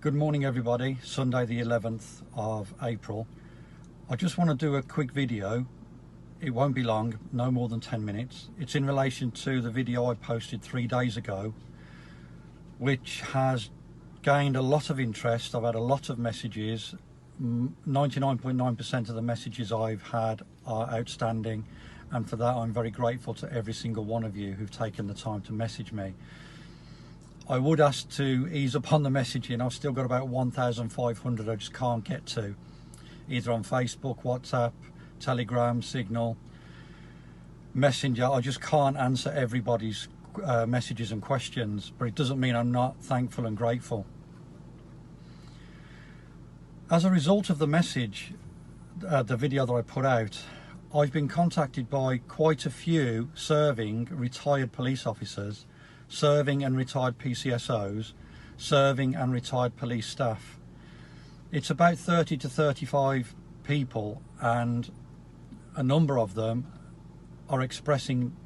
Good morning everybody, Sunday the 11th of April. I just want to do a quick video. It won't be long, no more than 10 minutes. It's in relation to the video I posted 3 days ago, which has gained a lot of interest. I've had a lot of messages. 99.9% of the messages I've had are outstanding, and for that I'm very grateful to every single one of you who've taken the time to message me. I would ask to ease up on the messaging. I've still got about 1,500 I just can't get to, either on Facebook, WhatsApp, Telegram, Signal, Messenger. I just can't answer everybody's messages and questions, but it doesn't mean I'm not thankful and grateful. As a result of the message, the video that I put out, I've been contacted by quite a few serving retired police officers, serving and retired PCSOs, serving and retired police staff. It's about 30 to 35 people, and a number of them are expressing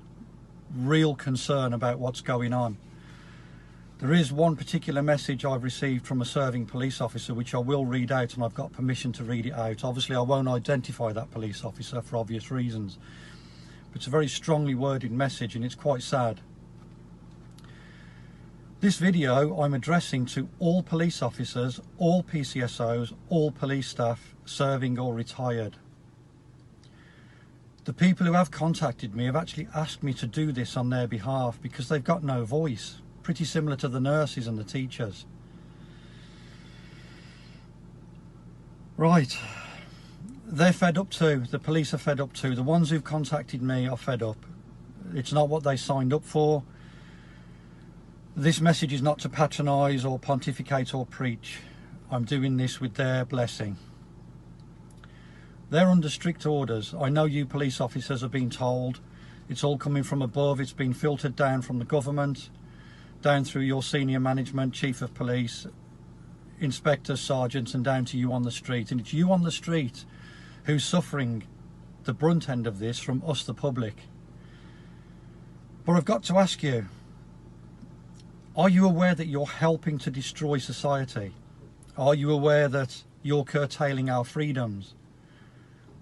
real concern about what's going on. There is one particular message I've received from a serving police officer which I will read out, and I've got permission to read it out. Obviously I won't identify that police officer for obvious reasons, but it's a very strongly worded message and it's quite sad. This video I'm addressing to all police officers, all PCSOs, all police staff, serving or retired. The people who have contacted me have actually asked me to do this on their behalf because they've got no voice, pretty similar to the nurses and the teachers. Right, they're fed up too, the police are fed up too. The ones who've contacted me are fed up. It's not what they signed up for. This message is not to patronise or pontificate or preach. I'm doing this with their blessing. They're under strict orders. I know you police officers have been told. It's all coming from above. It's been filtered down from the government, down through your senior management, chief of police, inspectors, sergeants, and down to you on the street. And it's you on the street who's suffering the brunt end of this from us, the public. But I've got to ask you, are you aware that you're helping to destroy society? Are you aware that you're curtailing our freedoms?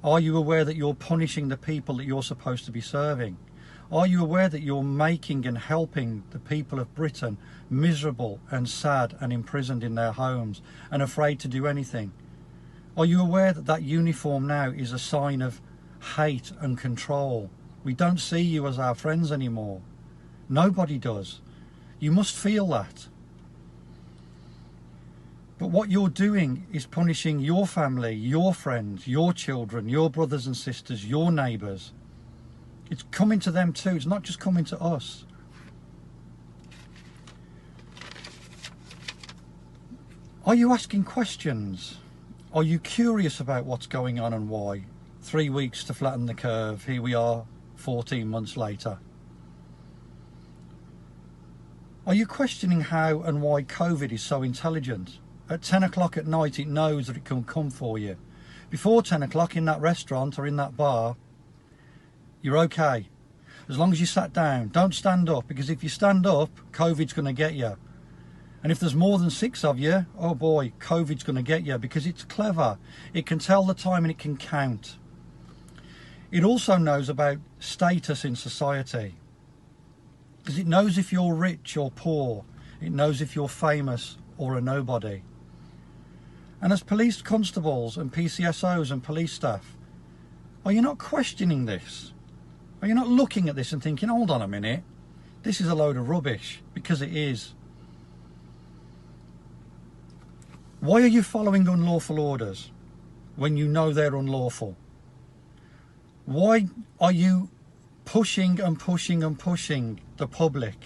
Are you aware that you're punishing the people that you're supposed to be serving? Are you aware that you're making and helping the people of Britain miserable and sad and imprisoned in their homes and afraid to do anything? Are you aware that that uniform now is a sign of hate and control? We don't see you as our friends anymore. Nobody does. You must feel that. But what you're doing is punishing your family, your friends, your children, your brothers and sisters, your neighbours. It's coming to them too. It's not just coming to us. Are you asking questions? Are you curious about what's going on and why? 3 weeks to flatten the curve. Here we are 14 months later. Are you questioning how and why COVID is so intelligent? At 10 o'clock at night it knows that it can come for you. Before 10 o'clock in that restaurant or in that bar, you're okay. As long as you sat down. Don't stand up, because if you stand up, COVID's going to get you. And if there's more than 6 of you, oh boy, COVID's going to get you, because it's clever. It can tell the time and it can count. It also knows about status in society, because it knows if you're rich or poor. It knows if you're famous or a nobody. And as police constables and PCSOs and police staff, are you not questioning this? Are you not looking at this and thinking, hold on a minute, this is a load of rubbish? Because it is. Why are you following unlawful orders when you know they're unlawful? Why are you pushing and pushing and pushing the public,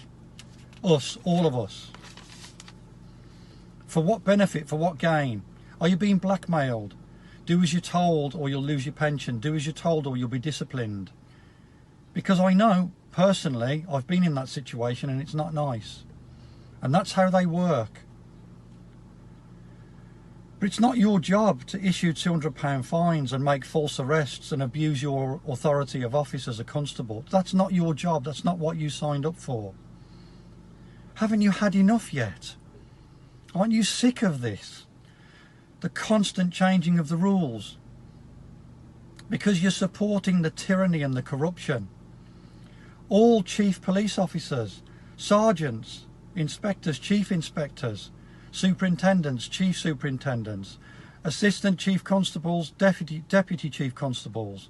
us, all of us? For what benefit? For what gain? Are you being blackmailed? Do as you're told or you'll lose your pension. Do as you're told or you'll be disciplined. Because I know, personally, I've been in that situation and it's not nice. And that's how they work. But it's not your job to issue £200 fines and make false arrests and abuse your authority of office as a constable. That's not your job. That's not what you signed up for. Haven't you had enough yet? Aren't you sick of this? The constant changing of the rules. Because you're supporting the tyranny and the corruption. All chief police officers, sergeants, inspectors, chief inspectors, superintendents, chief superintendents, assistant chief constables, deputy chief constables.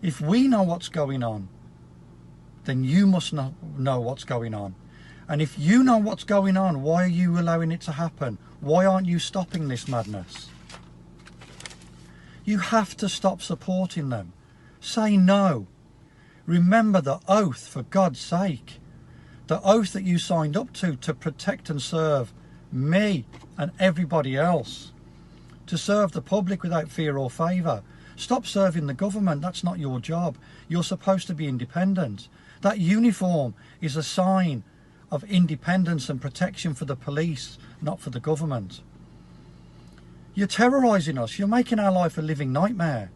If we know what's going on, then you must know what's going on. And if you know what's going on, why are you allowing it to happen? Why aren't you stopping this madness? You have to stop supporting them. Say no. Remember the oath, for God's sake. The oath that you signed up to protect and serve me and everybody else. To serve the public without fear or favour. Stop serving the government. That's not your job. You're supposed to be independent. That uniform is a sign of independence and protection for the police, not for the government. You're terrorising us. You're making our life a living nightmare.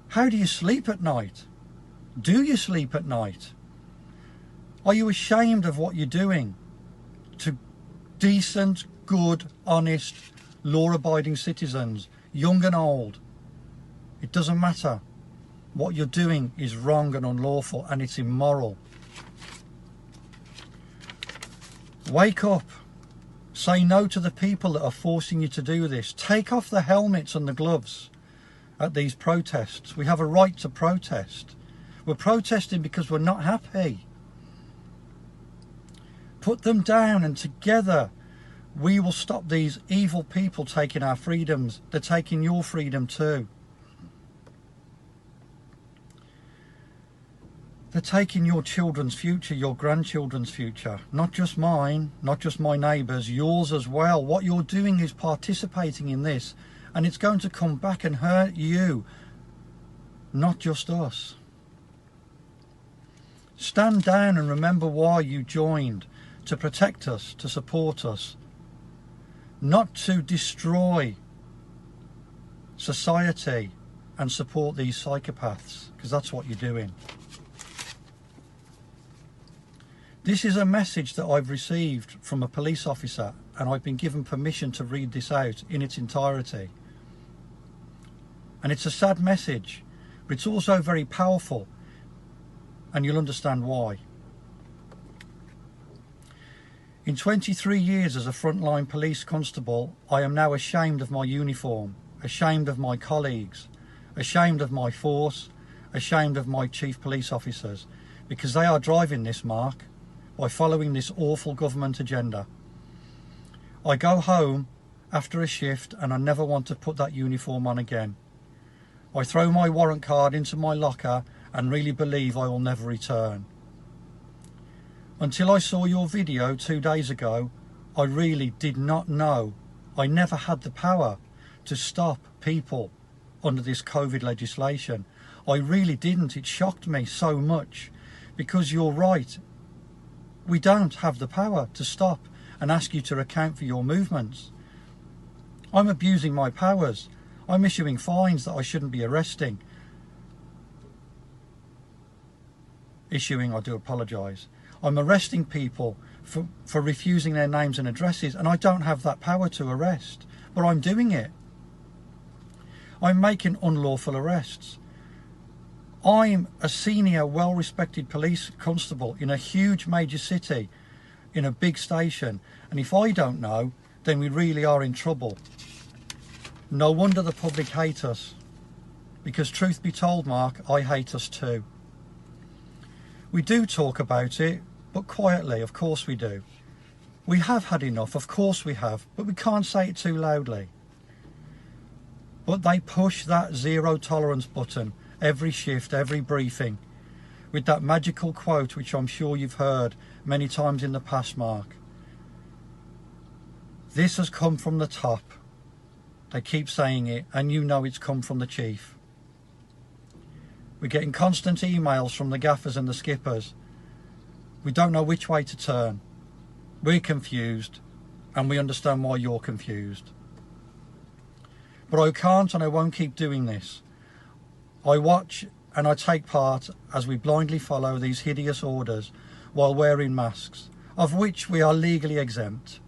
How do you sleep at night? Do you sleep at night? Are you ashamed of what you're doing to decent, good, honest, law-abiding citizens, young and old? It doesn't matter. What you're doing is wrong and unlawful, and it's immoral. Wake up. Say no to the people that are forcing you to do this. Take off the helmets and the gloves at these protests. We have a right to protest. We're protesting because we're not happy. Put them down, and together we will stop these evil people taking our freedoms. They're taking your freedom too. They're taking your children's future, your grandchildren's future. Not just mine, not just my neighbours, yours as well. What you're doing is participating in this, and it's going to come back and hurt you, not just us. Stand down and remember why you joined. To protect us, to support us. Not to destroy society and support these psychopaths, because that's what you're doing. This is a message that I've received from a police officer, and I've been given permission to read this out in its entirety. And it's a sad message, but it's also very powerful, and you'll understand why. In 23 years as a frontline police constable, I am now ashamed of my uniform, ashamed of my colleagues, ashamed of my force, ashamed of my chief police officers, because they are driving this mark by following this awful government agenda. I go home after a shift and I never want to put that uniform on again. I throw my warrant card into my locker and really believe I will never return. Until I saw your video 2 days ago, I really did not know. I never had the power to stop people under this COVID legislation. I really didn't. It shocked me so much, because you're right. We don't have the power to stop and ask you to account for your movements. I'm abusing my powers. I'm issuing fines that I shouldn't be arresting. I do apologise. I'm arresting people for refusing their names and addresses, and I don't have that power to arrest, but I'm doing it. I'm making unlawful arrests. I'm a senior, well-respected police constable in a huge major city, in a big station, and if I don't know, then we really are in trouble. No wonder the public hate us, because truth be told, Mark, I hate us too. We do talk about it, but quietly, of course we do. We have had enough, of course we have, but we can't say it too loudly. But they push that zero tolerance button every shift, every briefing, with that magical quote which I'm sure you've heard many times in the past, Mark. This has come from the top. They keep saying it, and you know it's come from the chief. We're getting constant emails from the gaffers and the skippers. We don't know which way to turn. We're confused, and we understand why you're confused. But I can't and I won't keep doing this. I watch and I take part as we blindly follow these hideous orders while wearing masks. of which we are legally exempt.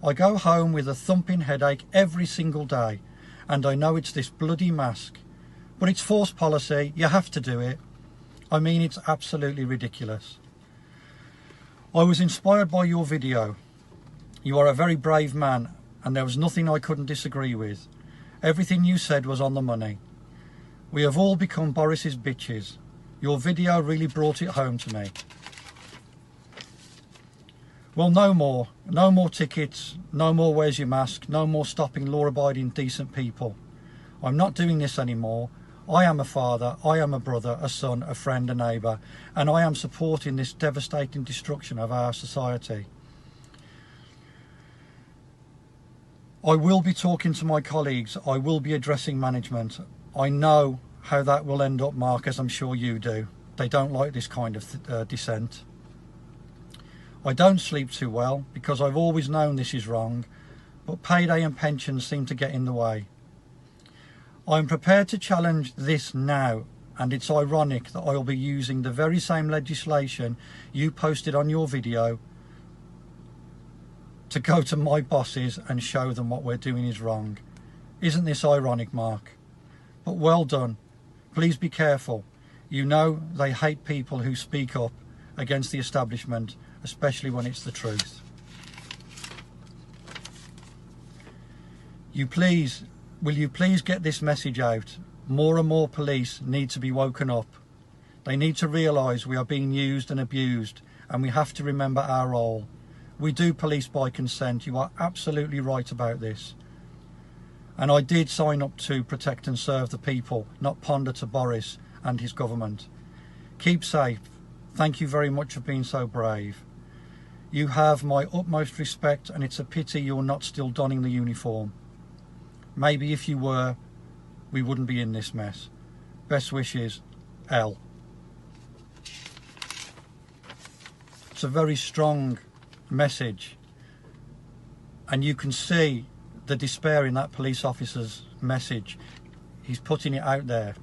I go home with a thumping headache every single day, and I know it's this bloody mask. But it's forced policy, you have to do it. I mean, it's absolutely ridiculous. I was inspired by your video. You are a very brave man, and there was nothing I couldn't disagree with. Everything you said was on the money. We have all become Boris's bitches. Your video really brought it home to me. Well, no more tickets, no more where's your mask, no more stopping law-abiding decent people. I'm not doing this anymore. I am a father, I am a brother, a son, a friend, a neighbour, and I am supporting this devastating destruction of our society. I will be talking to my colleagues, I will be addressing management. I know how that will end up, Mark, as I'm sure you do. They don't like this kind of dissent. I don't sleep too well because I've always known this is wrong, but payday and pensions seem to get in the way. I'm prepared to challenge this now, and it's ironic that I'll be using the very same legislation you posted on your video to go to my bosses and show them what we're doing is wrong. Isn't this ironic, Mark? But well done. Please be careful. You know they hate people who speak up against the establishment, especially when it's the truth. Will you please get this message out? More and more police need to be woken up. They need to realise we are being used and abused, and we have to remember our role. We do police by consent. You are absolutely right about this. And I did sign up to protect and serve the people, not pander to Boris and his government. Keep safe. Thank you very much for being so brave. You have my utmost respect, and it's a pity you're not still donning the uniform. Maybe if you were, we wouldn't be in this mess. Best wishes, L. It's a very strong message, and you can see the despair in that police officer's message. He's putting it out there.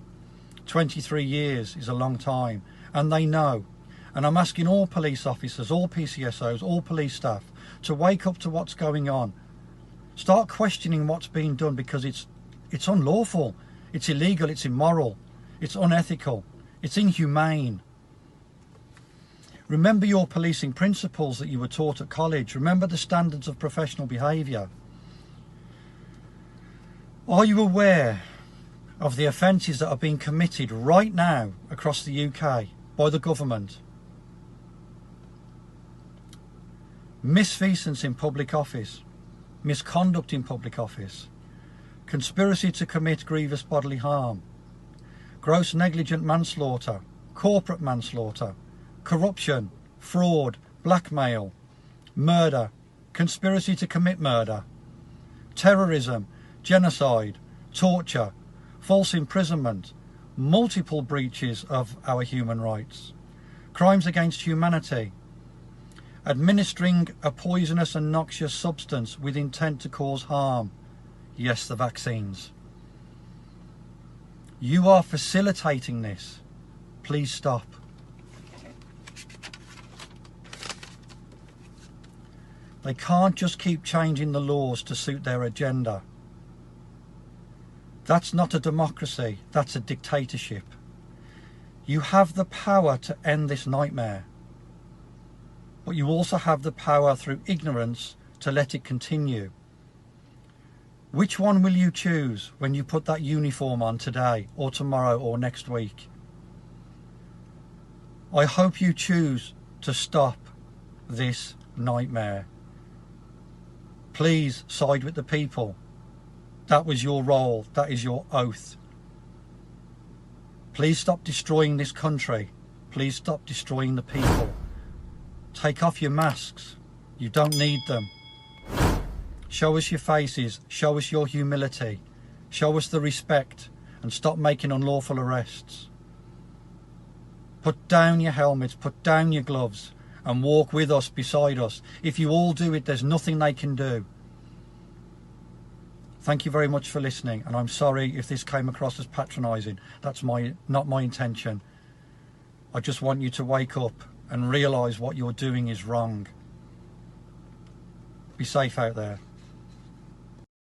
23 years is a long time, and they know. And I'm asking all police officers, all PCSOs, all police staff to wake up to what's going on. Start questioning what's being done, because it's unlawful, it's illegal, it's immoral, it's unethical, it's inhumane. Remember your policing principles that you were taught at college. Remember the standards of professional behaviour. Are you aware of the offences that are being committed right now across the UK by the government? Misfeasance in public office, misconduct in public office, conspiracy to commit grievous bodily harm, gross negligent manslaughter, corporate manslaughter, corruption, fraud, blackmail, murder, conspiracy to commit murder, terrorism, genocide, torture, false imprisonment, multiple breaches of our human rights, crimes against humanity, administering a poisonous and noxious substance with intent to cause harm. Yes, the vaccines. You are facilitating this. Please stop. They can't just keep changing the laws to suit their agenda. That's not a democracy, that's a dictatorship. You have the power to end this nightmare, but you also have the power through ignorance to let it continue. Which one will you choose when you put that uniform on today or tomorrow or next week? I hope you choose to stop this nightmare. Please side with the people. That was your role, that is your oath. Please stop destroying this country. Please stop destroying the people. Take off your masks. You don't need them. Show us your faces. Show us your humility. Show us the respect, and stop making unlawful arrests. Put down your helmets, put down your gloves, and walk with us, beside us. If you all do it, there's nothing they can do. Thank you very much for listening, and I'm sorry if this came across as patronising. That's not my intention. I just want you to wake up and realise what you're doing is wrong. Be safe out there.